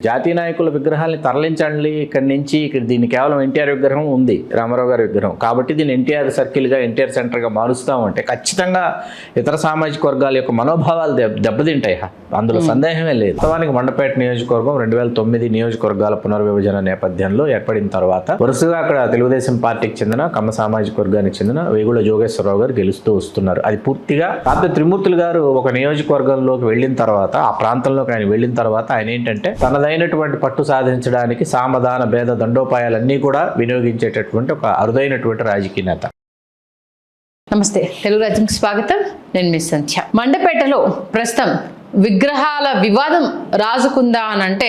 జాతీయ నాయకుల విగ్రహాన్ని తరలించండి ఇక్కడి నుంచి. ఇక్కడ దీన్ని కేవలం ఎన్టీఆర్ విగ్రహం ఉంది, రామారావు గారి విగ్రహం కాబట్టి దీన్ని ఎన్టీఆర్ సర్కిల్గా, ఎన్టీఆర్ సెంటర్గా మారుస్తామంటే ఖచ్చితంగా ఇతర సామాజిక వర్గాల యొక్క మనోభావాలు దెబ్బతింటాయి. అందులో సందేహమే లేదు. వాస్తవానికి మండపేట నియోజకవర్గం 2009 నియోజకవర్గాల పునర్విభజన నేపథ్యంలో ఏర్పడిన తర్వాత వరుసగా అక్కడ తెలుగుదేశం పార్టీకి చెందిన కమ్మ సామాజిక వర్గానికి చెందిన వేగుల జోగేశ్వరరావు గారు గెలుస్తూ వస్తున్నారు. అది పూర్తిగా కాకపోతే త్రిమూర్తులు గారు ఒక నియోజకవర్గంలోకి వెళ్ళిన తర్వాత, ఆ ప్రాంతంలోకి ఆయన వెళ్ళిన తర్వాత ఆయన ఏంటంటే తనదైనటువంటి పట్టు సాధించడానికి సామధాన భేద దండోపాయాలన్నీ కూడా వినియోగించేటటువంటి ఒక అరుదైనటువంటి రాజకీయ నేత. నమస్తే, తెలుగు రాజ్యంకి స్వాగతం. నేను మిస్ సంధ్య. మండపేటలో ప్రస్తుతం విగ్రహాల వివాదం రాజుకుందా అని అంటే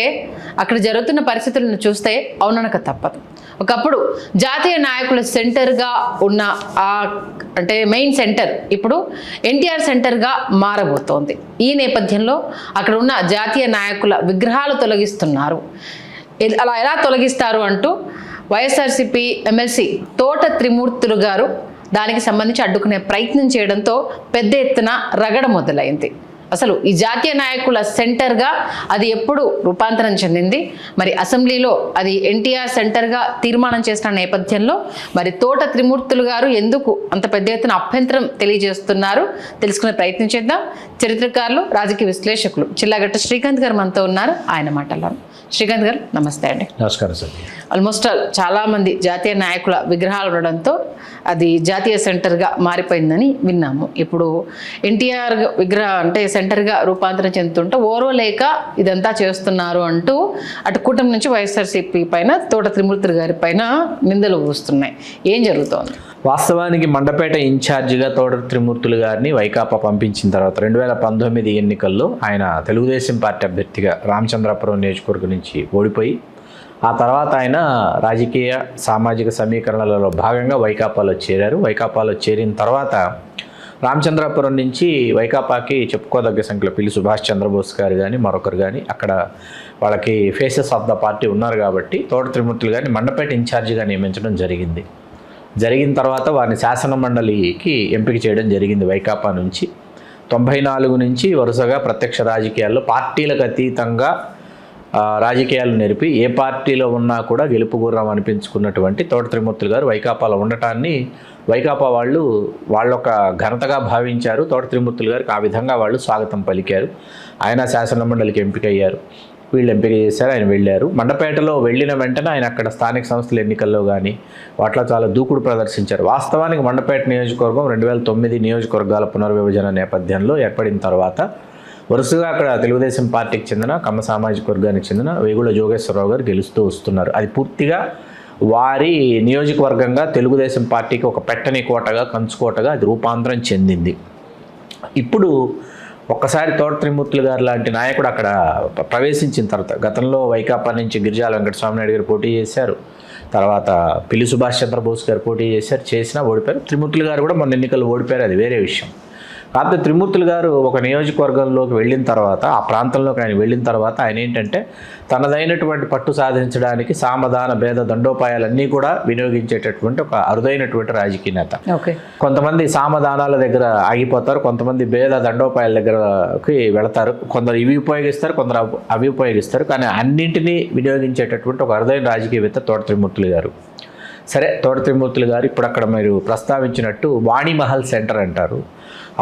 అక్కడ జరుగుతున్న పరిస్థితులను చూస్తే అవుననక తప్పదు. ఒకప్పుడు జాతీయ నాయకుల సెంటర్గా ఉన్న అంటే మెయిన్ సెంటర్ ఇప్పుడు ఎన్టీఆర్ సెంటర్గా మారబోతోంది. ఈ నేపథ్యంలో అక్కడ ఉన్న జాతీయ నాయకుల విగ్రహాలు తొలగిస్తున్నారు. అలా ఎలా తొలగిస్తారు అంటూ వైఎస్ఆర్సీపీ ఎమ్మెల్సీ తోట త్రిమూర్తులు గారు దానికి సంబంధించి అడ్డుకునే ప్రయత్నం చేయడంతో పెద్ద ఎత్తున రగడ మొదలైంది. అసలు ఈ జాతీయ నాయకుల సెంటర్గా అది ఎప్పుడు రూపాంతరం చెందింది, మరి అసెంబ్లీలో అది ఎన్టీఆర్ సెంటర్గా తీర్మానం చేసిన నేపథ్యంలో మరి తోట త్రిమూర్తులు గారు ఎందుకు అంత పెద్ద ఎత్తున అభ్యంతరం తెలియజేస్తున్నారు తెలుసుకునే ప్రయత్నం చేద్దాం. చరిత్రకారులు, రాజకీయ విశ్లేషకులు చిల్లాగట్ట శ్రీకాంత్ గారు మనతో ఉన్నారు. ఆయన మాటల్లో శ్రీకాంత్ గారు నమస్తే అండి. నమస్కారం సార్. ఆల్మోస్ట్ చాలా మంది జాతీయ నాయకుల విగ్రహాలు ఉండడంతో అది జాతీయ సెంటర్గా మారిపోయిందని విన్నాము. ఇప్పుడు ఎన్టీఆర్ విగ్రహం అంటే సెంటర్గా రూపాంతరం చెందుతుంటే ఓర్వలేక ఇదంతా చేస్తున్నారు అంటూ అటు కూటమి నుంచి వైఎస్ఆర్సీపీ పైన తోట త్రిమూర్తులు గారి పైన నిందలు వస్తున్నాయి. ఏం జరుగుతోంది? వాస్తవానికి మండపేట ఇన్ఛార్జిగా తోట త్రిమూర్తులు గారిని వైకాపా పంపించిన తర్వాత 2019 ఎన్నికల్లో ఆయన తెలుగుదేశం పార్టీ అభ్యర్థిగా రామచంద్రాపురం నియోజకవర్గం నుంచి ఓడిపోయి ఆ తర్వాత ఆయన రాజకీయ సామాజిక సమీకరణలలో భాగంగా వైకాపాలో చేరారు. వైకాపాలో చేరిన తర్వాత రామచంద్రాపురం నుంచి వైకాపాకి చెప్పుకోదగ్గ సంఖ్యలో పిల్లి సుభాష్ చంద్రబోస్ గారు కానీ మరొకరు కానీ అక్కడ వాళ్ళకి ఫేసెస్ ఆఫ్ ద పార్టీ ఉన్నారు కాబట్టి తోట త్రిమూర్తులు గారిని మండపేట ఇన్ఛార్జిగా నియమించడం జరిగింది. జరిగిన తర్వాత వారిని శాసన మండలికి ఎంపిక చేయడం జరిగింది. వైకాపా నుంచి 94 నుంచి వరుసగా ప్రత్యక్ష రాజకీయాల్లో పార్టీలకు అతీతంగా రాజకీయాలు నేర్పి ఏ పార్టీలో ఉన్నా కూడా గెలుపు గుర్రం అనిపించుకున్నటువంటి తోట త్రిమూర్తులు గారు వైకాపాలో ఉండటాన్ని వైకాపా వాళ్ళు వాళ్ళొక ఘనతగా భావించారు. తోట త్రిమూర్తులు గారికి ఆ విధంగా వాళ్ళు స్వాగతం పలికారు. ఆయన శాసన మండలికి ఎంపిక అయ్యారు. వీళ్ళు ఎంపిక చేశారు, ఆయన వెళ్ళారు. మండపేటలో వెళ్ళిన వెంటనే ఆయన అక్కడ స్థానిక సంస్థల ఎన్నికల్లో కానీ వాటిలో చాలా దూకుడు ప్రదర్శించారు. వాస్తవానికి మండపేట నియోజకవర్గం 2009 నియోజకవర్గాల పునర్విభజన నేపథ్యంలో ఏర్పడిన తర్వాత వరుసగా అక్కడ తెలుగుదేశం పార్టీకి చెందిన కమ్మ సామాజిక వర్గానికి చెందిన వేగుల జోగేశ్వరరావు గారు గెలుస్తూ వస్తున్నారు. అది పూర్తిగా వారి నియోజకవర్గంగా తెలుగుదేశం పార్టీకి ఒక పెట్టని కోటగా, కంచుకోటగా అది రూపాంతరం చెందింది. ఇప్పుడు ఒక్కసారి తోట త్రిమూర్తులు గారు లాంటి నాయకుడు అక్కడ ప్రవేశించిన తర్వాత, గతంలో వైకాపా నుంచి గిరిజాల వెంకటస్వామి నాయుడు గారు పోటీ చేశారు, తర్వాత పిల్లి సుభాష్ చంద్రబోస్ గారు పోటీ చేశారు, చేసినా ఓడిపోయారు. త్రిమూర్తులు గారు కూడా మొన్న ఎన్నికల్లో ఓడిపోయారు, అది వేరే విషయం. కాకపోతే త్రిమూర్తులు గారు ఒక నియోజకవర్గంలోకి వెళ్ళిన తర్వాత, ఆ ప్రాంతంలోకి ఆయన వెళ్ళిన తర్వాత ఆయన ఏంటంటే తనదైనటువంటి పట్టు సాధించడానికి సామధాన భేద దండోపాయాలన్నీ కూడా వినియోగించేటటువంటి ఒక అరుదైనటువంటి రాజకీయ నేత. కొంతమంది సామధానాల దగ్గర ఆగిపోతారు, కొంతమంది భేద దండోపాయాల దగ్గరకి వెళతారు. కొందరు ఇవి ఉపయోగిస్తారు, కొందరు అవి ఉపయోగిస్తారు. కానీ అన్నింటినీ వినియోగించేటటువంటి ఒక అరుదైన రాజకీయవేత్త తోట త్రిమూర్తులు గారు. సరే, తోట త్రిమూర్తులు గారు ఇప్పుడు అక్కడ మీరు ప్రస్తావించినట్టు వాణిమహల్ సెంటర్ అంటారు.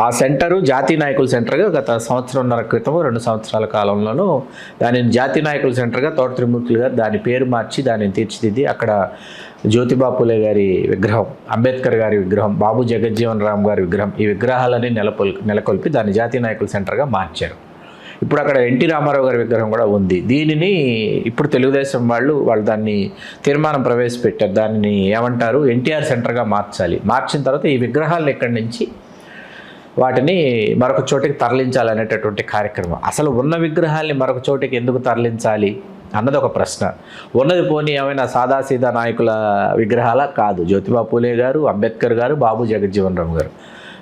ఆ సెంటరు జాతీయ నాయకుల సెంటర్గా గత సంవత్సరంన్నర క్రితము 2 సంవత్సరాల కాలంలోనూ దానిని జాతీయ నాయకుల సెంటర్గా తోట త్రిమూర్తులు గారు దాని పేరు మార్చి దానిని తీర్చిదిద్ది అక్కడ జ్యోతిబా పూలే గారి విగ్రహం, అంబేద్కర్ గారి విగ్రహం, బాబు జగజ్జీవన్ రామ్ గారి విగ్రహం, ఈ విగ్రహాలని నెలకొల్పి దాన్ని జాతీయ నాయకుల సెంటర్గా మార్చారు. ఇప్పుడు అక్కడ ఎన్టీ రామారావు గారి విగ్రహం కూడా ఉంది. దీనిని ఇప్పుడు తెలుగుదేశం వాళ్ళు దాన్ని తీర్మానం ప్రవేశపెట్టారు. దానిని ఏమంటారు, ఎన్టీఆర్ సెంటర్గా మార్చాలి. మార్చిన తర్వాత ఈ విగ్రహాలను ఇక్కడి నుంచి వాటిని మరొక చోటికి తరలించాలనేటటువంటి కార్యక్రమం. అసలు ఉన్న విగ్రహాల్ని మరొక చోటికి ఎందుకు తరలించాలి అన్నది ఒక ప్రశ్న. ఉన్నది పోనీ ఏమైనా సాదాసీదా నాయకుల విగ్రహాల కాదు. జ్యోతిబా పూలే గారు, అంబేద్కర్ గారు, బాబు జగజ్జీవన్ రామ్ గారు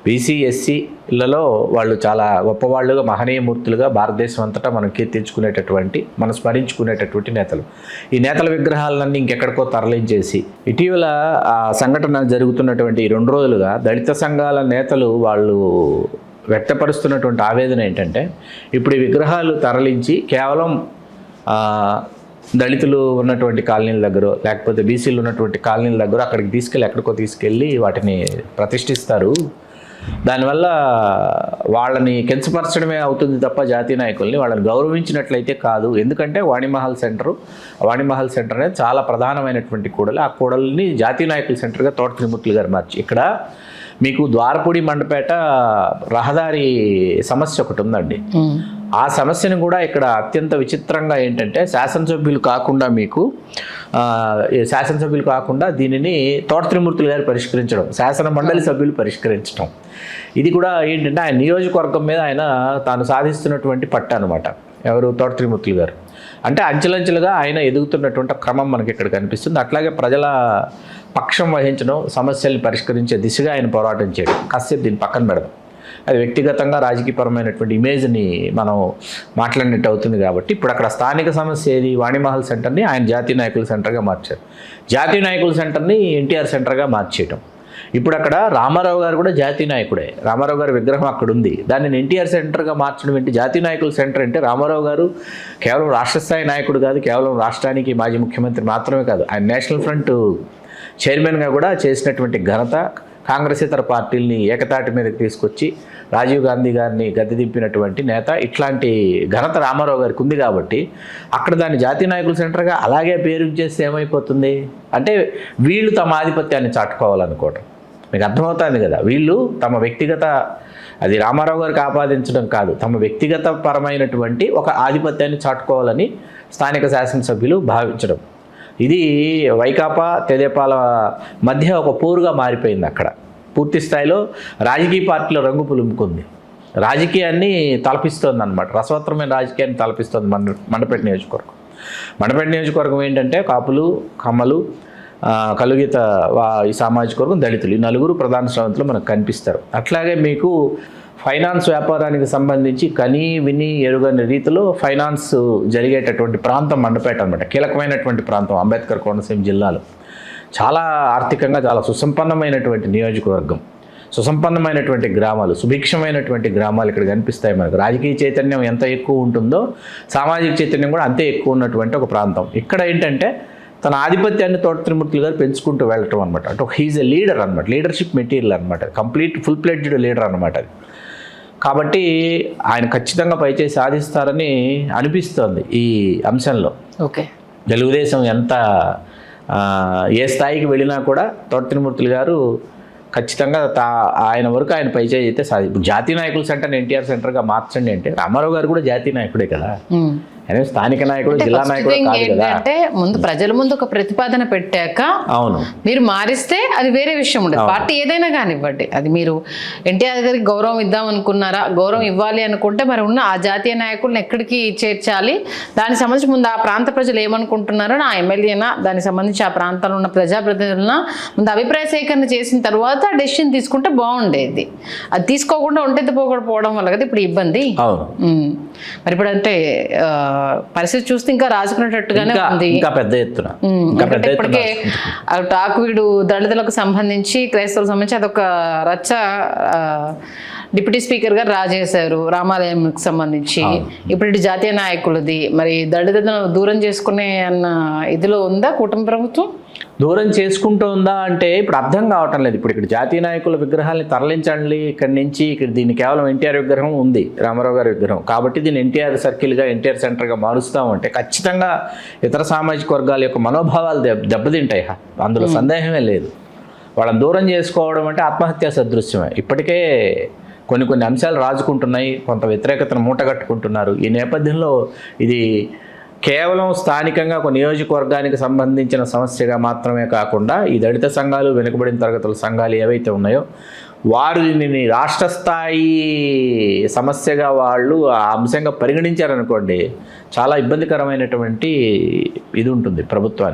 బీసీ ఎస్సీలలో వాళ్ళు చాలా గొప్పవాళ్ళుగా, మహనీయమూర్తులుగా భారతదేశం అంతటా మనం కీర్తించుకునేటటువంటి, మనం స్మరించుకునేటటువంటి నేతలు. ఈ నేతల విగ్రహాలన్నీ ఇంకెక్కడికో తరలించేసి ఇటీవల ఆ సంఘటన జరుగుతున్నటువంటి 2 రోజులుగా దళిత సంఘాల నేతలు వాళ్ళు వ్యక్తపరుస్తున్నటువంటి ఆవేదన ఏంటంటే ఇప్పుడు ఈ విగ్రహాలు తరలించి కేవలం దళితులు ఉన్నటువంటి కాలనీల దగ్గర లేకపోతే బీసీలు ఉన్నటువంటి కాలనీల దగ్గర అక్కడికి ఎక్కడికో తీసుకెళ్ళి వాటిని ప్రతిష్ఠిస్తారు. దానివల్ల వాళ్ళని కించపరచడమే అవుతుంది తప్ప జాతీయ నాయకుల్ని వాళ్ళని గౌరవించినట్లయితే కాదు. ఎందుకంటే వాణిమహల్ సెంటర్ అనేది చాలా ప్రధానమైనటువంటి కూడలి. ఆ కూడలిని జాతీయ నాయకుల సెంటర్గా తోట త్రిమూర్తులు గారు మార్చి ఇక్కడ మీకు ద్వారపూడి మండపేట రహదారి సమస్య ఒకటి ఉందండి. ఆ సమస్యను కూడా ఇక్కడ అత్యంత విచిత్రంగా ఏంటంటే శాసనసభ్యులు కాకుండా దీనిని తోట త్రిమూర్తులు గారు పరిష్కరించడం, శాసన మండలి సభ్యులు పరిష్కరించడం, ఇది కూడా ఏంటంటే ఆయన నియోజకవర్గం మీద ఆయన తాను సాధిస్తున్నటువంటి పట్టు అనమాట. ఎవరు? తోట త్రిమూర్తులు గారు. అంటే అంచెలంచెలుగా ఆయన ఎదుగుతున్నటువంటి క్రమం మనకి ఇక్కడ కనిపిస్తుంది. అట్లాగే ప్రజల పక్షం వహించడం, సమస్యల్ని పరిష్కరించే దిశగా ఆయన పోరాటం చేయడం. కాసేపు దీన్ని పక్కన పెడదాం, అది వ్యక్తిగతంగా రాజకీయపరమైనటువంటి ఇమేజ్ని మనం మాట్లాడినట్టు అవుతుంది. కాబట్టి ఇప్పుడు అక్కడ స్థానిక సమస్య ఏది? వాణిమహల్ సెంటర్ని ఆయన జాతీయ నాయకుల సెంటర్గా మార్చారు. జాతీయ నాయకుల సెంటర్ని ఎన్టీఆర్ సెంటర్గా మార్చేయటం. ఇప్పుడు అక్కడ రామారావు గారు కూడా జాతీయ నాయకుడే. రామారావు గారి విగ్రహం అక్కడ ఉంది. దాన్ని ఎన్టీఆర్ సెంటర్గా మార్చడం ఏంటి? జాతీయ నాయకుల సెంటర్ అంటే రామారావు గారు కేవలం రాష్ట్ర స్థాయి నాయకుడు కాదు, కేవలం రాష్ట్రానికి మాజీ ముఖ్యమంత్రి మాత్రమే కాదు, ఆయన నేషనల్ ఫ్రంట్ చైర్మన్గా కూడా చేసినటువంటి ఘనత, కాంగ్రెస్ ఇతర పార్టీలని ఏకతాటి మీదకి తీసుకొచ్చి రాజీవ్ గాంధీ గారిని గద్దె దింపినటువంటి నేత. ఇట్లాంటి ఘనత రామారావు గారికి ఉంది. కాబట్టి అక్కడ దాన్ని జాతీయ నాయకుల సెంటర్గా అలాగే పేరు చేస్తే ఏమైపోతుంది అంటే వీళ్ళు తమ ఆధిపత్యాన్ని చాటుకోవాలనుకోవటం. మీకు అర్థమవుతుంది కదా, వీళ్ళు తమ వ్యక్తిగత, అది రామారావు గారికి ఆపాదించడం కాదు, తమ వ్యక్తిగత పరమైనటువంటి ఒక ఆధిపత్యాన్ని చాటుకోవాలని స్థానిక శాసనసభ్యులు భావించడం. ఇది వైకాపా తెదేపాల మధ్య ఒక పోరుగా మారిపోయింది. అక్కడ పూర్తి స్థాయిలో రాజకీయ పార్టీలో రంగు పులుముకుంది, రాజకీయాన్ని తలపిస్తోంది అనమాట. రసవత్తరమైన రాజకీయాన్ని తలపిస్తోంది మండపేట నియోజకవర్గం ఏంటంటే కాపులు, కమ్మలు, కలుగిత ఈ సామాజిక వర్గం, దళితులు, ఈ నలుగురు ప్రధాన శ్రవంతులు మనకు కనిపిస్తారు. అట్లాగే మీకు ఫైనాన్స్ వ్యాపారానికి సంబంధించి కనీ విని ఎరుగని రీతిలో ఫైనాన్స్ జరిగేటటువంటి ప్రాంతం మండపేట అనమాట. కీలకమైనటువంటి ప్రాంతం అంబేద్కర్ కోనసీమ జిల్లాలో. చాలా ఆర్థికంగా చాలా సుసంపన్నమైనటువంటి నియోజకవర్గం, సుసంపన్నమైనటువంటి గ్రామాలు, సుభిక్షమైనటువంటి గ్రామాలు ఇక్కడ కనిపిస్తాయి మనకు. రాజకీయ చైతన్యం ఎంత ఎక్కువ ఉంటుందో సామాజిక చైతన్యం కూడా అంతే ఎక్కువ ఉన్నటువంటి ఒక ప్రాంతం. ఇక్కడ ఏంటంటే తన ఆధిపత్యాన్ని తోట త్రిమూర్తులు గారు పెంచుకుంటూ వెళ్ళటం అనమాట. అంటే హీజ్ ఎ లీడర్ అనమాట, లీడర్షిప్ మెటీరియల్ అనమాట, కంప్లీట్ ఫుల్ ప్లెడ్జ్డ్ లీడర్ అనమాట అది. కాబట్టి ఆయన ఖచ్చితంగా పైచేసి సాధిస్తారని అనిపిస్తోంది ఈ అంశంలో. ఓకే, తెలుగుదేశం ఎంత ఏ స్థాయికి వెళ్ళినా కూడా తోట త్రిమూర్తులు గారు ఖచ్చితంగా ఆయన వరకు ఆయన పైచేసి అయితే ఇప్పుడు జాతీయ నాయకుల సెంటర్ని ఎన్టీఆర్ సెంటర్గా మార్చండి అంటే రామారావు గారు కూడా జాతీయ నాయకుడే కదా, ఆయన స్థానిక నాయకుడు, జిల్లా నాయకుడు కాదు కదా. అంటే ముందు ప్రజల ముందు ఒక ప్రతిపాదన పెట్టాక అవును మీరు మారిస్తే అది వేరే విషయం ఉండదు. పార్టీ ఏదైనా కానివ్వండి, అది మీరు ఎన్టీఆర్ గారికి గౌరవం ఇద్దాం అనుకున్నారా, గౌరవం ఇవ్వాలి అనుకుంటే మరి ఉన్న ఆ జాతీయ నాయకులను ఎక్కడికి చేర్చాలి, దానికి సంబంధించి ముందు ఆ ప్రాంత ప్రజలు ఏమనుకుంటున్నారో, నా ఎమ్మెల్యేనా దానికి సంబంధించి ఆ ప్రాంతంలో ఉన్న ప్రజాప్రతినిధులన ముందు అభిప్రాయ సేకరణ చేసిన తర్వాత డెసిషన్ తీసుకుంటే బాగుండేది. అది తీసుకోకుండా ఒంటెత్తి పోవడం వల్ల కదా ఇప్పుడు ఇబ్బంది. మరి ఇప్పుడు అంటే పరిస్థితి చూస్తే ఇంకా రాసుకునేటట్టుగానే ఉంది. ఇంకా పెద్ద ఎత్తున ఇప్పటికే టాకువీడు దళితులకు సంబంధించి, క్రైస్తవులకు సంబంధించి అదొక రచ్చ డిప్యూటీ స్పీకర్ గారు రాజేశారు రామాలయంకి సంబంధించి. ఇప్పుడు ఇటు జాతీయ నాయకులది, మరి దళితులను దూరం చేసుకునే అన్న ఇదిలో ఉందా కూటమి ప్రభుత్వం? దూరం చేసుకుంటూ ఉందా అంటే ఇప్పుడు అర్థం కావటం లేదు. ఇప్పుడు ఇక్కడ జాతీయ నాయకుల విగ్రహాన్ని తరలించండి ఇక్కడి నుంచి, ఇక్కడ దీన్ని కేవలం ఎన్టీఆర్ విగ్రహం ఉంది, రామారావు గారి విగ్రహం, కాబట్టి దీన్ని ఎన్టీఆర్ సర్కిల్గా, ఎన్టీఆర్ సెంటర్గా మారుస్తామంటే ఖచ్చితంగా ఇతర సామాజిక వర్గాల యొక్క మనోభావాలు దెబ్బతింటాయి. అందులో సందేహమే లేదు. వాళ్ళని దూరం చేసుకోవడం అంటే ఆత్మహత్యా సదృశ్యమే. ఇప్పటికే కొన్ని అంశాలు రాజుకుంటున్నాయి, కొంత వ్యతిరేకతను మూటగట్టుకుంటున్నారు. ఈ నేపథ్యంలో ఇది కేవలం స్థానికంగా ఒక నియోజకవర్గానికి సంబంధించిన సమస్యగా మాత్రమే కాకుండా ఈ దళిత సంఘాలు, వెనుకబడిన తరగతుల సంఘాలు ఏవైతే ఉన్నాయో వారు దీనిని రాష్ట్ర స్థాయి సమస్యగా వాళ్ళు ఆ అంశంగా పరిగణించారనుకోండి, చాలా ఇబ్బందికరమైనటువంటి ఇది ఉంటుంది ప్రభుత్వానికి.